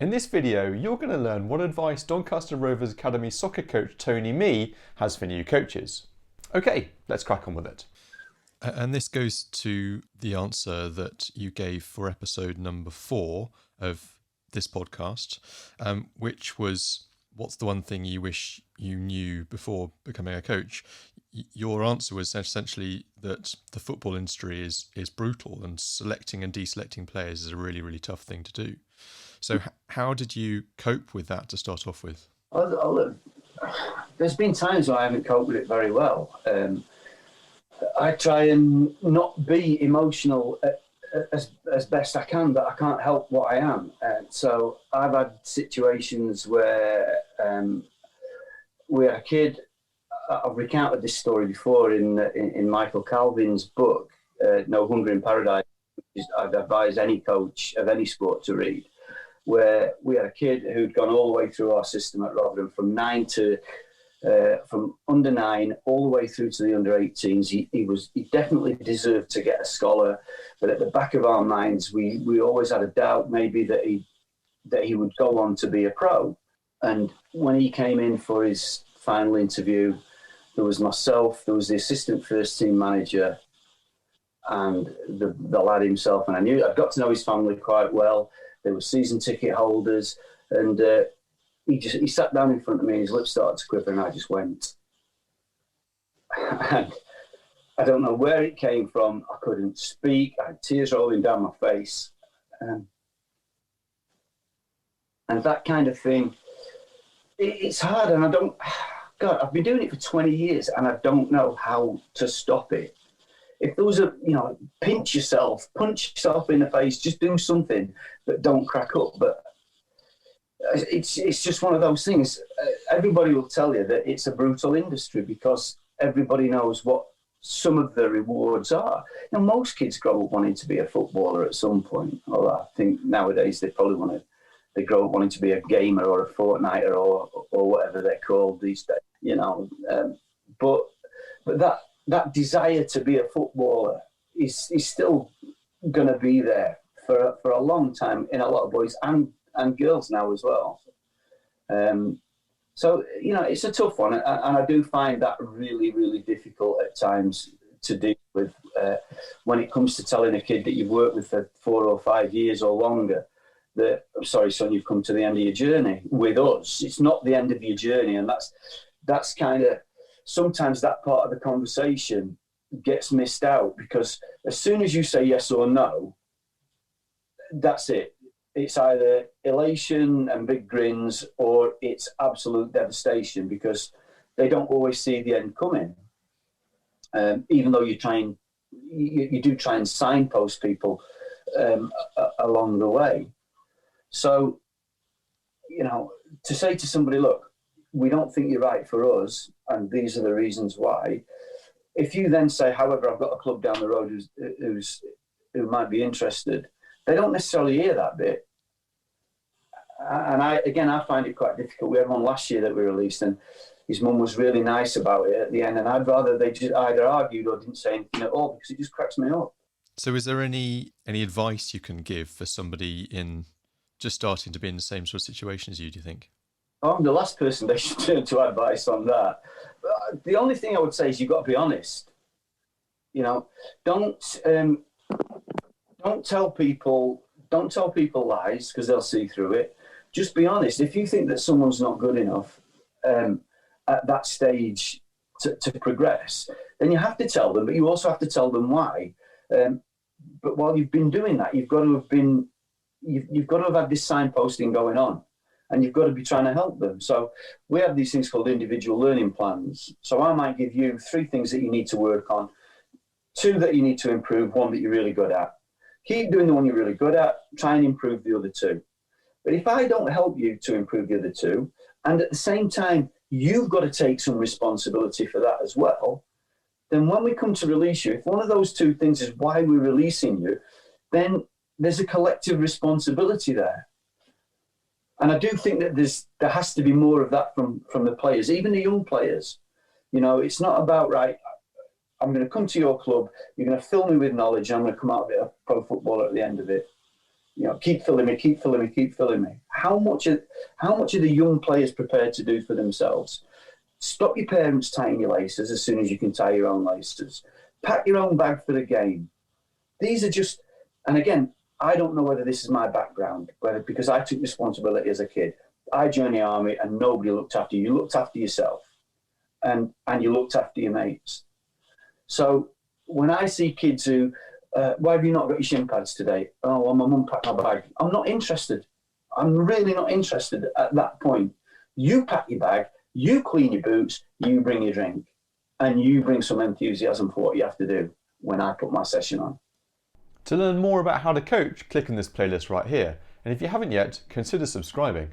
In this video, you're going to learn what advice Doncaster Rovers Academy soccer coach Tony Mee has for new coaches. Okay, let's crack on with it. And this goes to the answer that you gave for episode number 4 of this podcast, which was, what's the one thing you wish you knew before becoming a coach? Your answer was essentially that the football industry is brutal, and selecting and deselecting players is a really, really tough thing to do. So how did you cope with that to start off with? There's been times where I haven't coped with it very well. I try and not be emotional as best I can, but I can't help what I am. So I've had situations where we had a kid. I've recounted this story before in Michael Calvin's book, No Hunger in Paradise, which I'd advise any coach of any sport to read, where we had a kid who'd gone all the way through our system at Rotherham from under 9 all the way through to the under 18s. He definitely deserved to get a scholar, but at the back of our minds, we always had a doubt maybe that he would go on to be a pro. And when he came in for his final interview, there was myself, there was the assistant first team manager, and the lad himself. And I'd got to know his family quite well. They were season ticket holders, and he sat down in front of me and his lips started to quiver, and I just went. And I don't know where it came from. I couldn't speak. I had tears rolling down my face. And that kind of thing, it's hard. And I've been doing it for 20 years and I don't know how to stop it. If there was pinch yourself, punch yourself in the face, just do something, but don't crack up. But it's just one of those things. Everybody will tell you that it's a brutal industry because everybody knows what some of the rewards are. Now, most kids grow up wanting to be a footballer at some point. Although I think nowadays they probably they grow up wanting to be a gamer or a Fortniter or whatever they're called these days. But that desire to be a footballer is still going to be there for a long time in a lot of boys and girls now as well. So, it's a tough one. And I do find that really, really difficult at times to deal with when it comes to telling a kid that you've worked with for 4 or 5 years or longer that, I'm sorry, son, you've come to the end of your journey with us. It's not the end of your journey. And that's kind of, sometimes that part of the conversation gets missed out because as soon as you say yes or no, that's it. It's either elation and big grins or it's absolute devastation because they don't always see the end coming. Even though you do try and signpost people along the way. So, to say to somebody, look, we don't think you're right for us, and these are the reasons why. If you then say, however, I've got a club down the road who might be interested, they don't necessarily hear that bit. And I find it quite difficult. We had one last year that we released, and his mum was really nice about it at the end, and I'd rather they just either argued or didn't say anything at all because it just cracks me up. So is there any advice you can give for somebody in just starting to be in the same sort of situation as you, do you think? I'm the last person they should turn to advice on that. But the only thing I would say is you've got to be honest. Don't tell people lies because they'll see through it. Just be honest. If you think that someone's not good enough at that stage to progress, then you have to tell them, but you also have to tell them why. But while you've been doing that, you've got to have had this signposting going on. And you've got to be trying to help them. So we have these things called individual learning plans. So I might give you 3 things that you need to work on, 2 that you need to improve, 1 that you're really good at. Keep doing the one you're really good at, try and improve the other 2. But if I don't help you to improve the other 2, and at the same time, you've got to take some responsibility for that as well, then when we come to release you, if one of those 2 things is why we're releasing you, then there's a collective responsibility there. And I do think that there has to be more of that from the players, even the young players. It's not about, right, I'm going to come to your club, you're going to fill me with knowledge, and I'm going to come out of it a pro footballer at the end of it. Keep filling me, keep filling me, keep filling me. How much are the young players prepared to do for themselves? Stop your parents tying your laces as soon as you can tie your own laces. Pack your own bag for the game. These are just, and again, I don't know whether this is my background, because I took responsibility as a kid. I joined the army and nobody looked after you. You looked after yourself, and you looked after your mates. So when I see kids who, why have you not got your shin pads today? Oh, well, my mum packed my bag. I'm not interested. I'm really not interested at that point. You pack your bag, you clean your boots, you bring your drink, and you bring some enthusiasm for what you have to do when I put my session on. To learn more about how to coach, click on this playlist right here. And if you haven't yet, consider subscribing.